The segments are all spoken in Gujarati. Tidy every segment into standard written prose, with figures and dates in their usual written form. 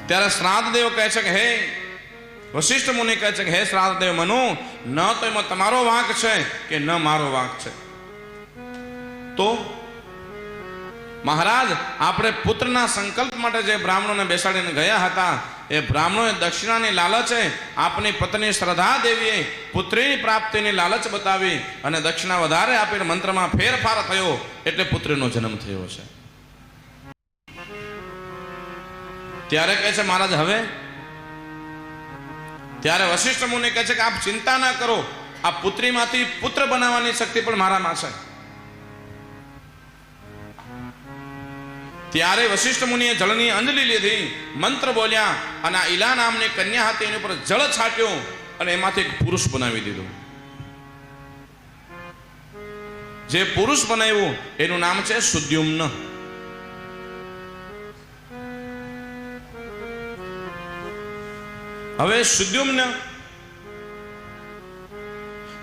ત્યારે શ્રાદ્ધદેવ કહે છે કે હે વશિષ્ઠ મુનિ કહે છે કે હે શ્રાદ્ધદેવ મનુ, ન તો એમાં તમારો વાંક છે કે ન મારો વાંક છે. તો મહારાજ, આપણે પુત્રના સંકલ્પ માટે જે બ્રાહ્મણોને બેસાડીને ગયા હતા, એ બ્રાહ્મણોએ દક્ષિણાની લાલચે આપની પત્ની શ્રદ્ધા દેવીએ પુત્રીની પ્રાપ્તિની લાલચ બતાવી અને દક્ષિણા વધારે આપીને મંત્રમાં ફેરફાર થયો, એટલે પુત્રીનો જન્મ થયો છે. ત્યારે કહે છે મહારાજ હવે, ત્યારે વશિષ્ઠ મુનિ કહે છે કે આપ ચિંતા ના કરો, આ પુત્રીમાંથી પુત્ર બનાવવાની શક્તિ પણ મારામાં છે. ત્યારે વશિષ્ઠ મુનિએ જળની અંજલિ લીધી, મંત્ર બોલ્યા અને આ ઈલા નામની કન્યા હતી એની ઉપર જળ છાટ્યું અને એમાંથી એક પુરુષ બનાવી દીધું. જે પુરુષ બનાવ્યું એનું નામ છે સુદ્યુમ્ન. હવે સુદ્યુમ્ન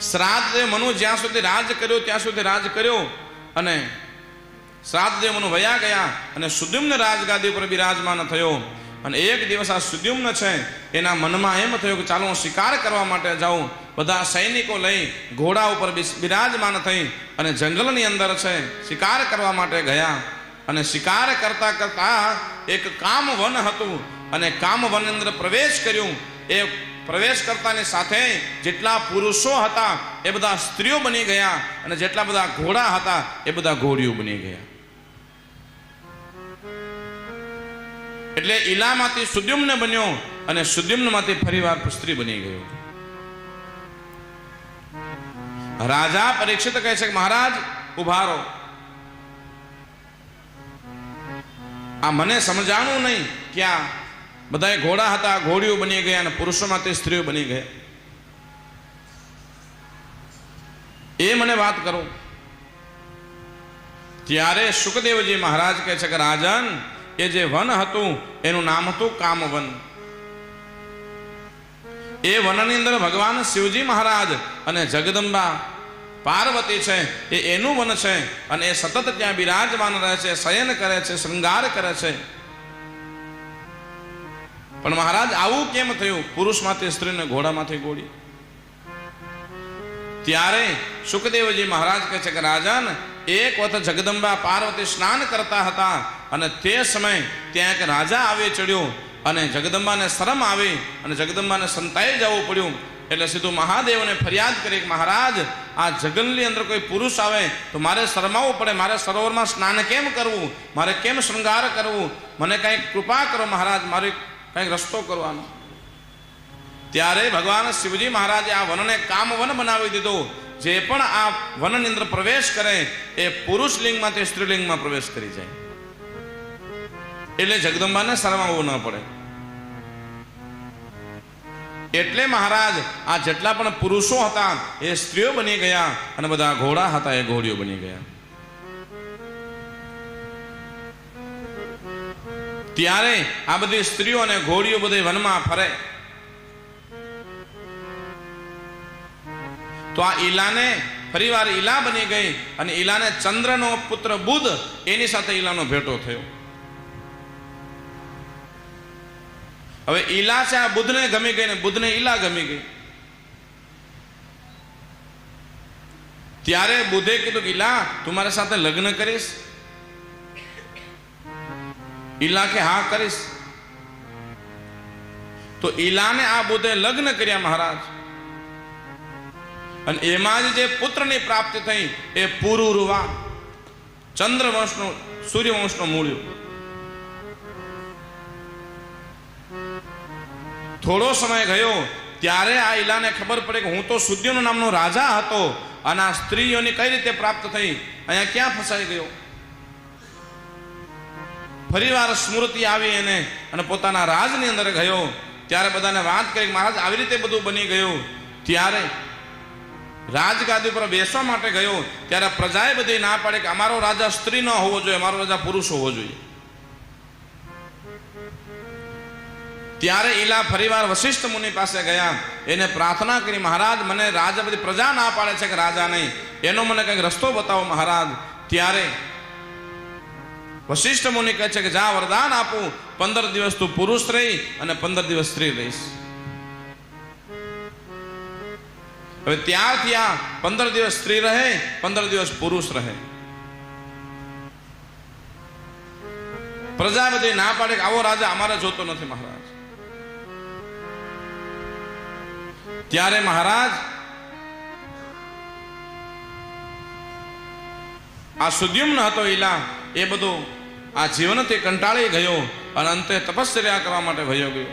શ્રાદ્ધદેવ મનુ જ્યાં સુધી રાજ કર્યો ત્યાં સુધી રાજ કર્યો અને શ્રાદ્ધદેવ મનુ વયા ગયા અને સુદ્યુમ્ન રાજગાદી ઉપર બિરાજમાન થયો. અને એક દિવસ આ સુદ્યુમ્ન છે એના મનમાં એમ થયું કે ચાલો હું શિકાર કરવા માટે જાઉં. બધા સૈનિકો લઈ ઘોડા ઉપર બિરાજમાન થઈ અને જંગલની અંદર છે શિકાર કરવા માટે ગયા. અને શિકાર કરતા કરતા એક કામવન હતું અને કામવન અંદર પ્રવેશ કર્યું. એ પ્રવેશ કરતાની સાથે જેટલા પુરુષો હતા એ બધા સ્ત્રીઓ બની ગયા અને જેટલા બધા ઘોડા હતા એ બધા ઘોડીઓ બની ગયા. એટલે ઈલામાંથી સુદ્યુમ્ન બન્યો અને સુદ્યુમ્નમાંથી ફરીવાર સ્ત્રી બની ગયો. રાજા પરીક્ષિત કહે છે કે મહારાજ ઉભા રહો, આ મને સમજાણું નહીં કે આ બધા ઘોડા હતા ઘોડીઓ બની ગયા અને પુરુષોમાંથી સ્ત્રીઓ બની ગયા, એ મને વાત કરો. ત્યારે સુખદેવજી મહારાજ કહે છે કે રાજન, એ જે વન હતું એનું નામ હતું કામવન. એ વનની અંદર ભગવાન શિવજી મહારાજ અને જગદંબા પાર્વતી છે એ એનું વન છે અને એ સતત ત્યાં બિરાજમાન રહે છે, શયન કરે છે, શૃંગાર કરે છે. પણ મહારાજ આવું કેમ થયું, પુરુષમાંથી સ્ત્રી ને ઘોડામાંથી ઘોડી? ત્યારે સુખદેવજી મહારાજ કહે છે કે રાજન, એક વખત જગદંબા પાર્વતી સ્નાન કરતા હતા અને તે સમય ત્યાં એક રાજા આવી ચડ્યો અને જગદંબાને શરમ આવી અને જગદંબાને સંતાઈ જવું પડ્યું. એટલે સીધું મહાદેવને ફરિયાદ કરી કે મહારાજ, આ જગલની અંદર કોઈ પુરુષ આવે તો મારે શરમાવવું પડે, મારે સરોવરમાં સ્નાન કેમ કરવું, મારે કેમ શૃંગાર કરવું, મને કંઈક કૃપા કરો મહારાજ, મારે કંઈક રસ્તો કરવાનો. ત્યારે ભગવાન શિવજી મહારાજે આ વનને કામવન બનાવી દીધો. જે પણ આ વનની અંદર પ્રવેશ કરે એ પુરુષ લિંગમાંથી સ્ત્રીલિંગમાં પ્રવેશ કરી જાય, એટલે જગદંબાને શરમાવવું ન પડે. એટલે મહારાજ આ જેટલા પણ પુરુષો હતા એ સ્ત્રીઓ બની ગયા અને બધા ઘોડા હતા એ ઘોડીઓ બની ગયા. ત્યારે આ બધી સ્ત્રીઓ અને ઘોડીઓ બધી વનમાં ફરે. તો આ ઈલાને ફરીવાર ઈલા બની ગઈ અને ઈલાને ચંદ્રનો પુત્ર બુધ એની સાથે ઈલાનો ભેટો થયો. હવે ઈલા છે આ બુધને ગમી ગઈ ને બુધને ઈલા ગમી ગઈ. ત્યારે બુધે કીધું કે ઈલા, તું મારી સાથે લગ્ન કરીશ? ઈલા કે હા કરીશ. તો ઈલાને આ બુધે લગ્ન કર્યા મહારાજ, અને એમાં જ જે પુત્રની પ્રાપ્તિ થઈ એ પુરુરવા, ચંદ્રવંશનો સૂર્યવંશનો મૂળ્યો. થોડો સમય ગયો ત્યારે આ ઈલાને ખબર પડે કે હું તો સુદ્યુમ્ન નામનો રાજા હતો અને આ સ્ત્રીઓની કઈ રીતે પ્રાપ્ત થઈ, અહીંયા ક્યાં ફસાઈ ગયો. ફરીવાર સ્મૃતિ આવી એને અને પોતાના રાજની અંદર ગયો. ત્યારે બધાને વાત કરી કે મહારાજ આવી રીતે બધું બની ગયું. ત્યારે રાજગાદી પર બેસવા માટે ગયો ત્યારે પ્રજાએ બધી ના પાડે કે અમારો રાજા સ્ત્રી ન હોવો જોઈએ, અમારો રાજા પુરુષ હોવો જોઈએ. ત્યારે ઈલા ફરીવાર વશિષ્ઠ મુનિ પાસે ગયા, એને પ્રાર્થના કરી મહારાજ મને રાજા બધી પ્રજા ના પાડે છે કે રાજા નહીં, એનો મને કંઈક રસ્તો બતાવો મહારાજ. ત્યારે વશિષ્ઠ મુનિ કહે છે કે જા વરદાન આપું, 15 દિવસ તું પુરુષ રહી અને 15 દિવસ સ્ત્રી રહીશ. હવે ત્યારથી આ 15 દિવસ સ્ત્રી રહે, 15 દિવસ પુરુષ રહે. પ્રજા બધી ના પાડે કે આવો રાજા અમારે જોતો નથી મહારાજ. ત્યારે મહારાજ આ સુદ્યુમ્ન હતો ઈલા, એ બધું આ જીવનથી કંટાળી ગયો અને અંતે તપશ્ચર્યા કરવા માટે વયો ગયો.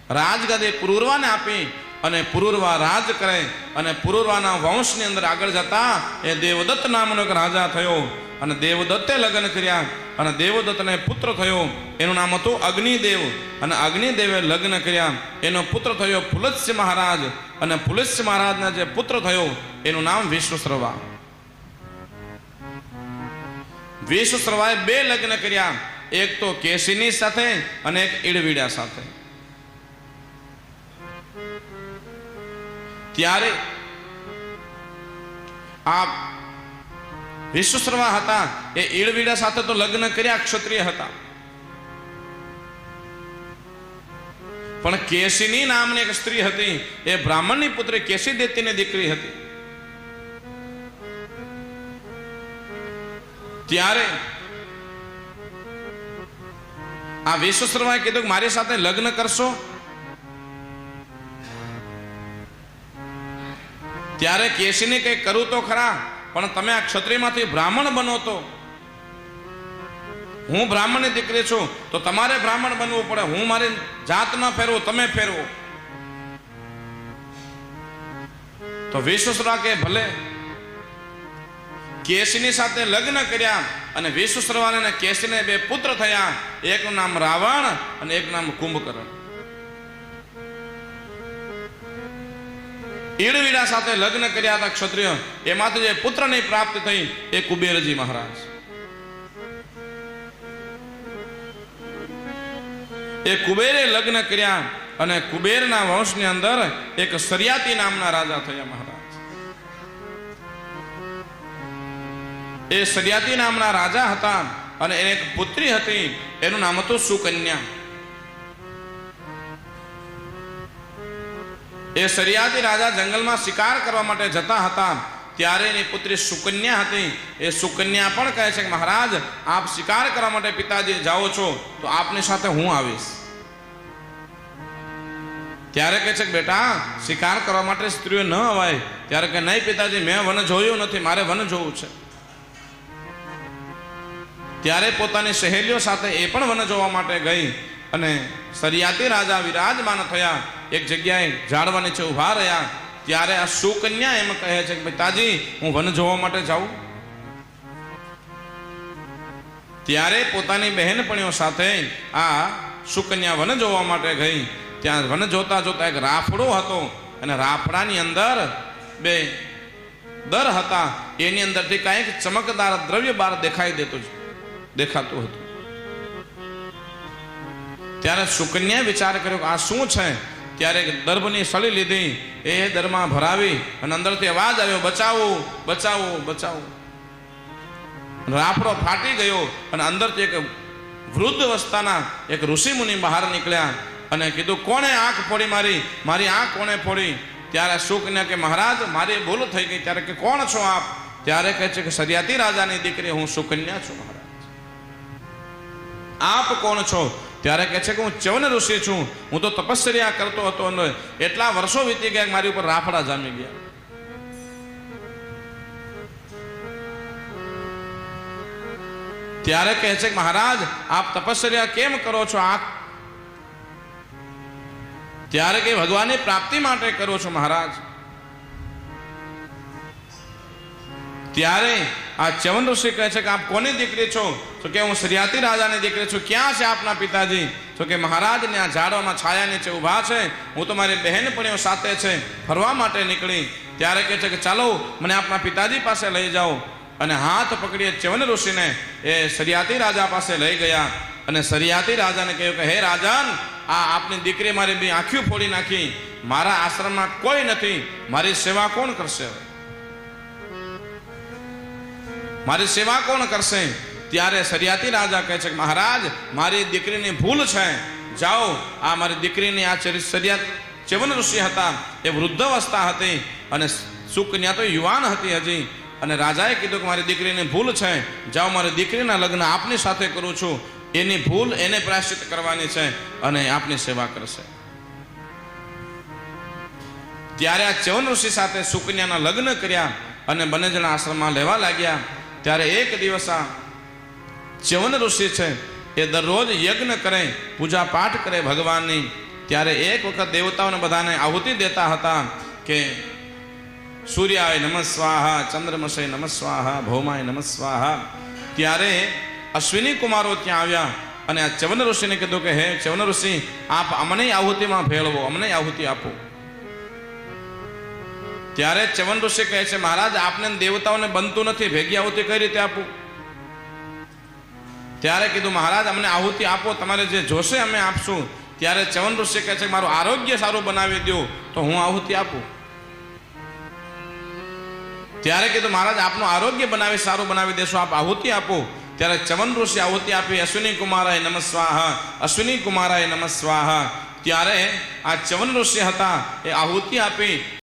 રાજગાદી પુરુરવાને આપી અને પુરુરવા રાજ કરે અને પુરુરવાના વંશની અંદર આગળ જતા એ દેવદત્ત નામનો એક રાજા થયો અને દેવદત્તે લગ્ન કર્યા અને દેવદત્તને પુત્ર થયો, એનું નામ હતું અગ્નિદેવ અને અગ્નિદેવે લગ્ન કર્યા, એનો પુત્ર થયો પુલત્સ્ય મહારાજ અને પુલત્સ્ય મહારાજના જે પુત્ર થયો એનું નામ વિશ્વશ્રવા. વિશ્વશ્રવાએ 2 લગ્ન કર્યા, એક તો કેશીની સાથે અને એક ઈડવીડા સાથે. ત્યારે આ વિશ્વશ્રવા હતા એ ઈડવીડા સાથે તો લગ્ન કર્યા, ક્ષત્રિય હતા, પણ કેશીની નામની એક સ્ત્રી હતી, એ બ્રાહ્મણની પુત્રી કેશી દેતીની દીકરી હતી. ત્યારે આ વિશ્વશ્રવાએ કીધું કે મારી સાથે લગ્ન કરશો? ત્યારે કેશીને કઈ કરું તો ખરા, પણ તમે આ ક્ષત્રિયમાંથી બ્રાહ્મણ બનો તો, હું બ્રાહ્મણની દીકરી છું તો તમારે બ્રાહ્મણ બનવું પડે, હું મારી જાત ન ફેરવું, તમે ફેરવો. તો વિશ્વશ્રવા કે ભલે. કેશીની સાથે લગ્ન કર્યા અને વિશ્વશ્રવાને અને કેશીને 2 પુત્ર થયા, એકનું નામ રાવણ અને એકનું નામ કુંભકર્ણ. ઈડવીડા સાથે લગ્ન કર્યા હતા ક્ષત્રિય, એમાંથી જે પુત્રની પ્રાપ્તિ થઈ એ કુબેરજી મહારાજ. એ કુબેરે લગ્ન કર્યા અને કુબેરના વંશની અંદર એક સરિયાતી નામના રાજા થયા મહારાજ. એ સરિયાતી નામના રાજા હતા અને એને એક પુત્રી હતી, એનું નામ હતું સુકન્યા. એ સરિયાતી રાજા જંગલમાં શિકાર કરવા માટે જતા હતા, ત્યારે એની પુત્રી સુકન્યા હતી. એ સુકન્યા પણ કહે છે કે મહારાજ આપ શિકાર કરવા માટે પિતાજી જાઓ છો તો આપની સાથે હું આવીશ. ત્યારે કહે છે કે બેટા શિકાર કરવા માટે સ્ત્રીઓ ન અવાય. ત્યારે કે નહીં પિતાજી, મેં વન જોયું નથી, મારે વન જોવું છે. ત્યારે પોતાની સહેલીઓ સાથે એ પણ વન જોવા માટે ગઈ અને સરિયાતી રાજા વિરાજમાન થયા, એક જગ્યાએ ઝાડવા નીચે ઉભા રહ્યા. ત્યારે આ સુકન્યા એમ કહે છે કે પિતાજી હું વન જોવા માટે જાઉં. ત્યારે પોતાની બહેનપણીઓ સાથે આ સુકન્યા વન જોવા માટે ગઈ. ત્યાં વન જોતા જોતા એક રાફડો હતો અને રાફડાની અંદર 2 દર હતા, એની અંદરથી કાંઈક ચમકદાર દ્રવ્ય બહાર દેખાતું હતું. ત્યારે સુકન્યાએ વિચાર કર્યો કે આ શું છે? ત્યારે દર્ભની સળી લીધી, એ દરમાં ભરાવી અને અંદરથી અવાજ આવ્યો, બચાવો બચાવો બચાવો. રાફડો ફાટી ગયો અને અંદરથી એક વૃદ્ધ અવસ્થાના એક ઋષિ મુનિ બહાર નીકળ્યા અને કીધું કોણે આંખ ફોડી મારી આંખ કોણે ફોડી? ત્યારે સુકન્યા કે મહારાજ મારી ભૂલ થઈ ગઈ. ત્યારે કે કોણ છો આપ? ત્યારે કહે છે કે સરિયાતી રાજાની દીકરી હું સુકન્યા છું મહારાજ. આપ કોણ છો? ત્યારે કહે છે કે હું ચ્યવન ઋષિ છું, હું તો તપશ્ચર્યા કરતો હતો અને એટલા વર્ષો વીતી ગયા મારી ઉપર રાફડા જામી ગયા. ત્યારે કહે છે કે મહારાજ આપ તપશ્ચર્યા કેમ કરો છો? ત્યારે કે ભગવાનની પ્રાપ્તિ માટે કરો છો મહારાજ. ત્યારે આ ચ્યવન ઋષિ કહે છે કે આપ કોની દીકરી છો? તો કે હું સરિયાતી રાજાની દીકરી છું. ક્યાં છે આપના પિતાજી? તો કે મહારાજને આ ઝાડવામાં છાયા નીચે ઊભા છે, હું તો મારી બહેનપણીઓ સાથે છે ફરવા માટે નીકળી. ત્યારે કહે છે કે ચાલો મને આપના પિતાજી પાસે લઈ જાઓ. અને હાથ પકડીએ ચ્યવન ઋષિને એ સરિયાતી રાજા પાસે લઈ ગયા અને સરિયાતી રાજાને કહ્યું કે હે રાજન, આ આપની દીકરી મારી 2 આંખીઓ ફોડી નાખી, મારા આશ્રમમાં કોઈ નથી, મારી સેવા કોણ કરશે? મારી સેવા કોણ કરશે? ત્યારે સરિયાતી રાજા કહે છે કે મહારાજ મારી દીકરીની ભૂલ છે, જાઓ આ મારી દીકરીની આ સરિયાત ચ્યવન ઋષિ હતા એ વૃદ્ધ અવસ્થા હતી અને સુકન્યા તો યુવાન હતી હજી, અને રાજાએ કીધું કે મારી દીકરીની ભૂલ છે, જાઓ મારી દીકરીના લગ્ન આપની સાથે કરું છું, એની ભૂલ એને પ્રાયશ્ચિત કરવાની છે અને આપની સેવા કરશે. ત્યારે આ ચ્યવન ઋષિ સાથે સુકન્યાના લગ્ન કર્યા અને બંને જણા આશ્રમમાં લેવા લાગ્યા. ત્યારે એક દિવસ આ ચ્યવન ઋષિ છે એ દરરોજ યજ્ઞ કરે, પૂજા પાઠ કરે ભગવાનની. ત્યારે એક વખત દેવતાઓને બધાને આહુતિ દેતા હતા કે સૂર્યાય નમઃ સ્વાહા, ચંદ્રમસે નમઃ સ્વાહા, ભૌમાય નમઃ સ્વાહા. ત્યારે અશ્વિની કુમારો ત્યાં આવ્યા અને આ ચ્યવન ઋષિને કીધું કે હે ચ્યવન ઋષિ, આપ અમને આહુતિમાં ભેળવો, અમને આહુતિ આપો. ત્યારે ચ્યવન ઋષિ કહે છે મહારાજ આપને દેવતાઓને બનતું નથી, ભેગી આહુતિ કઈ રીતે આપું? ત્યારે કીધું મહારાજ અમને આહુતિ આપો, તમારે જે જોશે અમે આપશું. ત્યારે ચ્યવન ઋષિ કહે છે મારું આરોગ્ય સારું બનાવી દો તો હું આહુતિ આપું. ત્યારે કીધું મહારાજ આપનું આરોગ્ય સારું બનાવી દેશો, આપ આહુતિ આપો. ત્યારે ચ્યવન ઋષિ આહુતિ આપી, અશ્વિની કુમારાય નમઃ સ્વાહા, અશ્વિની કુમારાય નમઃ સ્વાહા. ત્યારે આ ચ્યવન ઋષિ હતા એ આહુતિ આપી